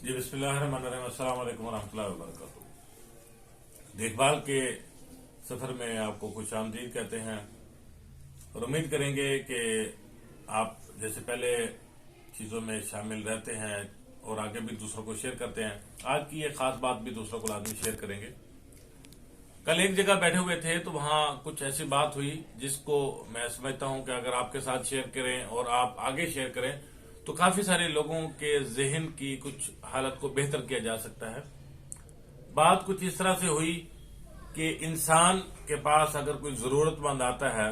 जी बिस्मिल्लाहिर्रहमानिर्रहीम। अस्सलाम वालेकुम वरहमतुल्लाहि वबरकातुहू। देखभाल के सफर में आपको खुश आमदीद कहते हैं और उम्मीद करेंगे कि आप जैसे पहले चीज़ों में शामिल रहते हैं और आगे भी दूसरों को शेयर करते हैं। आज की ये खास बात भी दूसरों को लाजमी शेयर करेंगे। कल एक जगह बैठे हुए थे तो वहां कुछ ऐसी बात हुई जिसको मैं समझता हूं कि अगर आपके साथ शेयर करें और आप आगे शेयर करें तो काफी सारे लोगों के जहन की कुछ हालत को बेहतर किया जा सकता है। बात कुछ इस तरह से हुई कि इंसान के पास अगर कोई जरूरतमंद आता है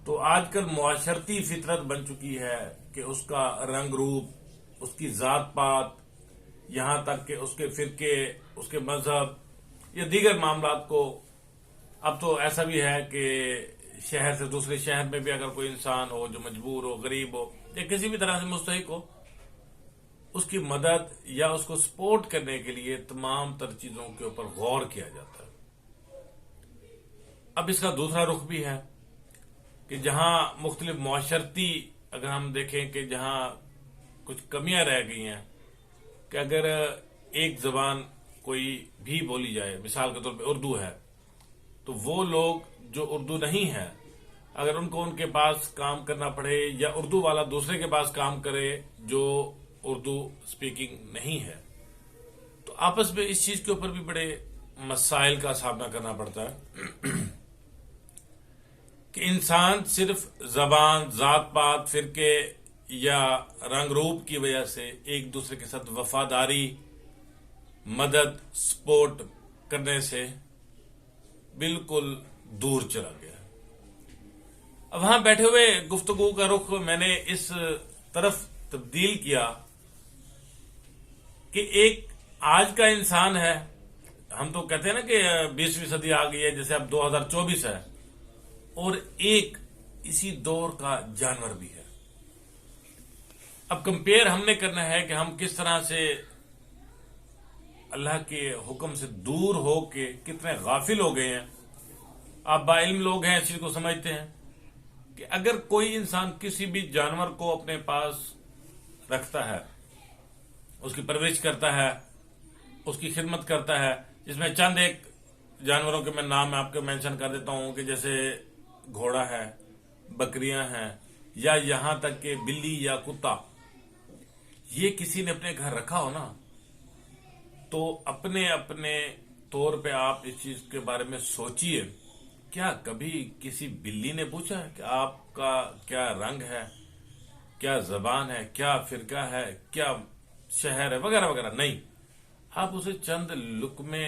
तो आजकल मुआशरती फितरत बन चुकी है कि उसका रंग रूप, उसकी जात पात, यहां तक कि उसके फिरके, उसके मजहब या दीगर मामलात को, अब तो ऐसा भी है कि शहर से दूसरे शहर में भी अगर कोई इंसान हो जो मजबूर हो, गरीब हो या किसी भी तरह से मुस्तहिक हो, उसकी मदद या उसको सपोर्ट करने के लिए तमाम तर चीजों के ऊपर गौर किया जाता है। अब इसका दूसरा रुख भी है कि जहां मुख्तलिफ मुआशरती, अगर हम देखें कि जहां कुछ कमियां रह गई हैं कि अगर एक जबान कोई भी बोली जाए, मिसाल के तौर पे उर्दू है, तो वो लोग जो उर्दू नहीं है अगर उनको उनके पास काम करना पड़े या उर्दू वाला दूसरे के पास काम करे जो उर्दू स्पीकिंग नहीं है, तो आपस में इस चीज के ऊपर भी बड़े मसाइल का सामना करना पड़ता है कि इंसान सिर्फ जबान, जात पात, फिरके या रंग रूप की वजह से एक दूसरे के साथ वफादारी, मदद, सपोर्ट करने से बिल्कुल दूर चला गया। अब वहां बैठे हुए गुफ्तगू का रुख मैंने इस तरफ तब्दील किया कि एक आज का इंसान है, हम तो कहते हैं ना कि 20वीं सदी आ गई है, जैसे अब 2024 है, और एक इसी दौर का जानवर भी है। अब कंपेयर हमने करना है कि हम किस तरह से अल्लाह के हुक्म से दूर होके कितने गाफिल हो गए हैं। आप बाइल्म लोग हैं, इस चीज को समझते हैं कि अगर कोई इंसान किसी भी जानवर को अपने पास रखता है, उसकी परवरिश करता है, उसकी खिदमत करता है, जिसमें चंद एक जानवरों के मैं नाम आपको मेंशन कर देता हूं कि जैसे घोड़ा है, बकरियां हैं, या यहां तक कि बिल्ली या कुत्ता, ये किसी ने अपने घर रखा हो ना, तो अपने अपने तौर पे आप इस चीज के बारे में सोचिए। क्या कभी किसी बिल्ली ने पूछा है कि आपका क्या रंग है, क्या जबान है, क्या फिरका है, क्या शहर है, वगैरह वगैरह? नहीं, आप उसे चंद लुकमे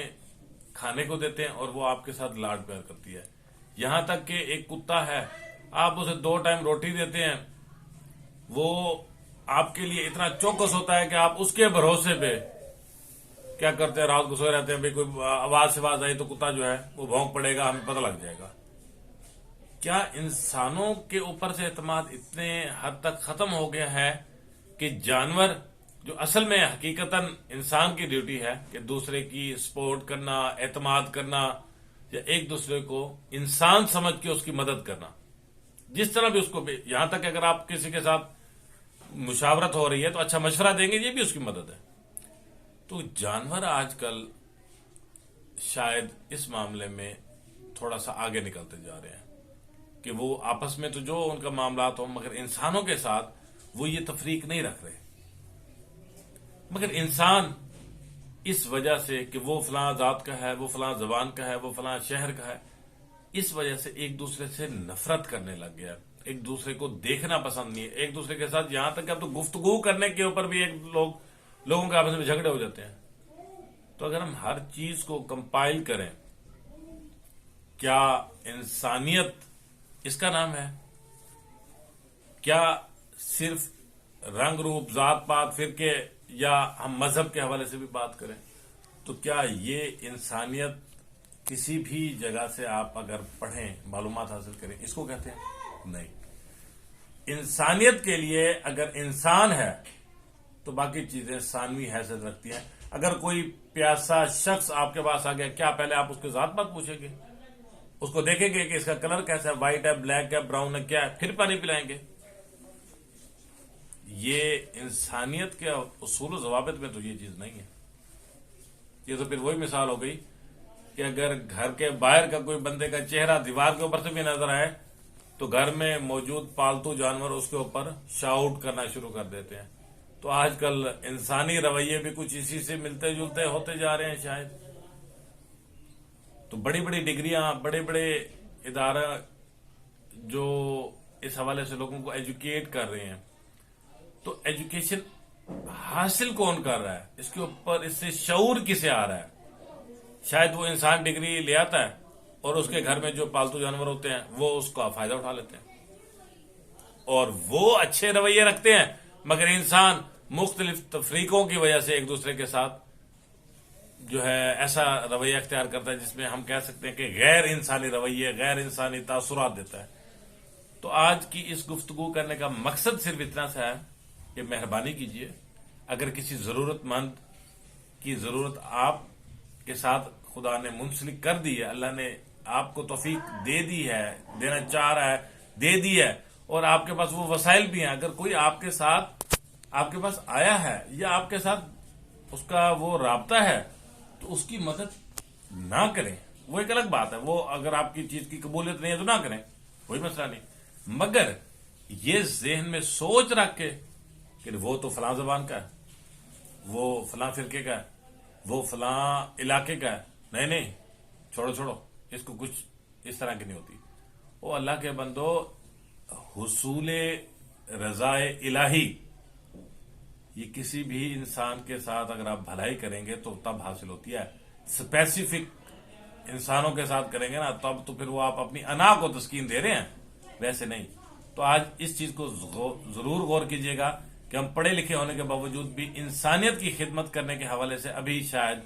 खाने को देते हैं और वो आपके साथ लाड प्यार करती है। यहां तक कि एक कुत्ता है, आप उसे 2 टाइम रोटी देते हैं, वो आपके लिए इतना चौकस होता है कि आप उसके भरोसे पे क्या करते हैं, रात को सोए रहते हैं, भाई कोई आवाज से आवाज आई तो कुत्ता जो है वो भौंक पड़ेगा, हमें पता लग जाएगा। क्या इंसानों के ऊपर से एतमाद इतने हद तक खत्म हो गया है कि जानवर, जो असल में हकीकतन इंसान की ड्यूटी है कि दूसरे की सपोर्ट करना, एतमाद करना, या एक दूसरे को इंसान समझ के उसकी मदद करना, जिस तरह भी उसको, यहां तक अगर आप किसी के साथ मुशावरत हो रही है तो अच्छा मशवरा देंगे, ये भी उसकी मदद है। तो जानवर आजकल शायद इस मामले में थोड़ा सा आगे निकलते जा रहे हैं कि वो आपस में तो जो उनका मामलात हो, मगर इंसानों के साथ वो ये तफरीक नहीं रख रहे। मगर इंसान इस वजह से कि वो फलां जात का है, वो फलां जबान का है, वो फलां शहर का है, इस वजह से एक दूसरे से नफरत करने लग गया, एक दूसरे को देखना पसंद नहीं है, एक दूसरे के साथ यहां तक कि अब तो गुफ्तगू करने के ऊपर भी लोगों के आपस में झगड़े हो जाते हैं। तो अगर हम हर चीज को कंपाइल करें, क्या इंसानियत इसका नाम है? क्या सिर्फ रंग रूप, जात पात, फिरके, या हम मजहब के हवाले से भी बात करें तो क्या ये इंसानियत किसी भी जगह से आप अगर पढ़ें, मालूमात हासिल करें, इसको कहते हैं? नहीं। इंसानियत के लिए अगर इंसान है तो बाकी चीजें सानवी हैसियत रखती हैं। अगर कोई प्यासा शख्स आपके पास आ गया, क्या पहले आप उसके जात पात पूछेंगे? उसको देखेंगे कि इसका कलर कैसा है, व्हाइट है, ब्लैक है, ब्राउन है, क्या है, फिर पानी पिलाएंगे? یہ انسانیت کے اصول و ضوابط میں تو یہ چیز نہیں ہے. یہ تو پھر وہی مثال ہو گئی کہ اگر گھر کے باہر کا کوئی بندے کا چہرہ دیوار کے اوپر سے بھی نظر آئے تو گھر میں موجود پالتو جانور اس کے اوپر شاؤٹ کرنا شروع کر دیتے ہیں. تو آج کل انسانی رویے بھی کچھ اسی سے ملتے جلتے ہوتے جا رہے ہیں شاید. تو بڑی بڑی ڈگریاں، بڑے بڑے ادارہ جو اس حوالے سے لوگوں کو ایجوکیٹ کر رہے ہیں، تو ایجوکیشن حاصل کون کر رہا ہے، اس کے اوپر اس سے شعور کسے آ رہا ہے؟ شاید وہ انسان ڈگری لے آتا ہے اور اس کے گھر میں جو پالتو جانور ہوتے ہیں وہ اس کا فائدہ اٹھا لیتے ہیں اور وہ اچھے رویے رکھتے ہیں، مگر انسان مختلف تفریقوں کی وجہ سے ایک دوسرے کے ساتھ جو ہے ایسا رویہ اختیار کرتا ہے جس میں ہم کہہ سکتے ہیں کہ غیر انسانی رویے، غیر انسانی تاثرات دیتا ہے. تو آج کی اس گفتگو کرنے کا مقصد صرف اتنا سا ہے کہ مہربانی کیجئے، اگر کسی ضرورت مند کی ضرورت آپ کے ساتھ خدا نے منسلک کر دی ہے، اللہ نے آپ کو توفیق دے دی ہے، دینا چاہ رہا ہے، دے دی ہے، اور آپ کے پاس وہ وسائل بھی ہیں، اگر کوئی آپ کے ساتھ آپ کے پاس آیا ہے یا آپ کے ساتھ اس کا وہ رابطہ ہے تو اس کی مدد نہ کریں. وہ ایک الگ بات ہے، وہ اگر آپ کی چیز کی قبولیت نہیں ہے تو نہ کریں، کوئی مسئلہ نہیں. مگر یہ ذہن میں سوچ رکھ کے کہ وہ تو فلاں زبان کا ہے، وہ فلاں فرقے کا ہے، وہ فلاں علاقے کا ہے، نہیں چھوڑو اس کو کچھ اس طرح کی نہیں ہوتی. وہ اللہ کے بندو، حصول رضا الہی یہ کسی بھی انسان کے ساتھ اگر آپ بھلائی کریں گے تو تب حاصل ہوتی ہے. اسپیسیفک انسانوں کے ساتھ کریں گے نا تب تو پھر وہ آپ اپنی انا کو تسکین دے رہے ہیں، ویسے نہیں. تو آج اس چیز کو ضرور غور کیجئے گا کہ ہم پڑھے لکھے ہونے کے باوجود بھی انسانیت کی خدمت کرنے کے حوالے سے ابھی شاید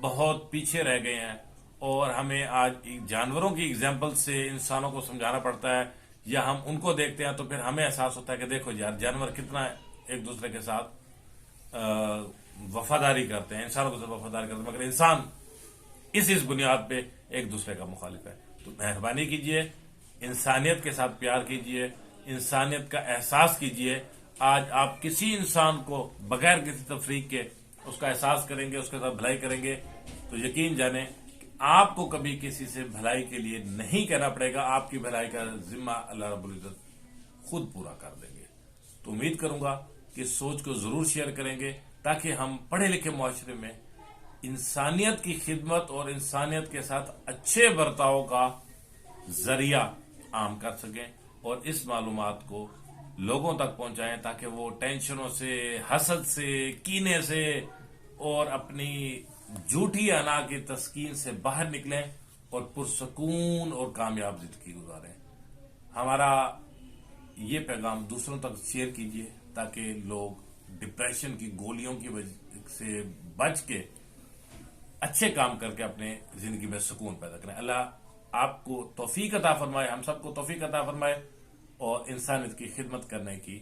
بہت پیچھے رہ گئے ہیں، اور ہمیں آج جانوروں کی اگزامپل سے انسانوں کو سمجھانا پڑتا ہے، یا ہم ان کو دیکھتے ہیں تو پھر ہمیں احساس ہوتا ہے کہ دیکھو یار جانور کتنا ایک دوسرے کے ساتھ وفاداری کرتے ہیں، انسانوں کے ساتھ وفاداری کرتے ہیں، مگر انسان اس بنیاد پہ ایک دوسرے کا مخالف ہے. تو مہربانی کیجئے، انسانیت کے ساتھ پیار کیجئے، انسانیت کا احساس کیجئے. آج آپ کسی انسان کو بغیر کسی تفریق کے اس کا احساس کریں گے، اس کے ساتھ بھلائی کریں گے، تو یقین جانیں کہ آپ کو کبھی کسی سے بھلائی کے لیے نہیں کہنا پڑے گا، آپ کی بھلائی کا ذمہ اللہ رب العزت خود پورا کر دیں گے. تو امید کروں گا کہ اس سوچ کو ضرور شیئر کریں گے تاکہ ہم پڑھے لکھے معاشرے میں انسانیت کی خدمت اور انسانیت کے ساتھ اچھے برتاؤ کا ذریعہ عام کر سکیں اور اس معلومات کو لوگوں تک پہنچائیں تاکہ وہ ٹینشنوں سے، حسد سے، کینے سے اور اپنی جھوٹی انا کی تسکین سے باہر نکلیں اور پرسکون اور کامیاب زندگی گزاریں. ہمارا یہ پیغام دوسروں تک شیئر کیجیے تاکہ لوگ ڈپریشن کی گولیوں کی وجہ سے بچ کے اچھے کام کر کے اپنے زندگی میں سکون پیدا کریں. اللہ آپ کو توفیق عطا فرمائے، ہم سب کو توفیق عطا فرمائے اور انسانیت کی خدمت کرنے کی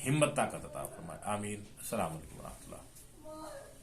ہمت طاقت عطا فرمائے. آمین. السلام علیکم ورحمۃ اللہ.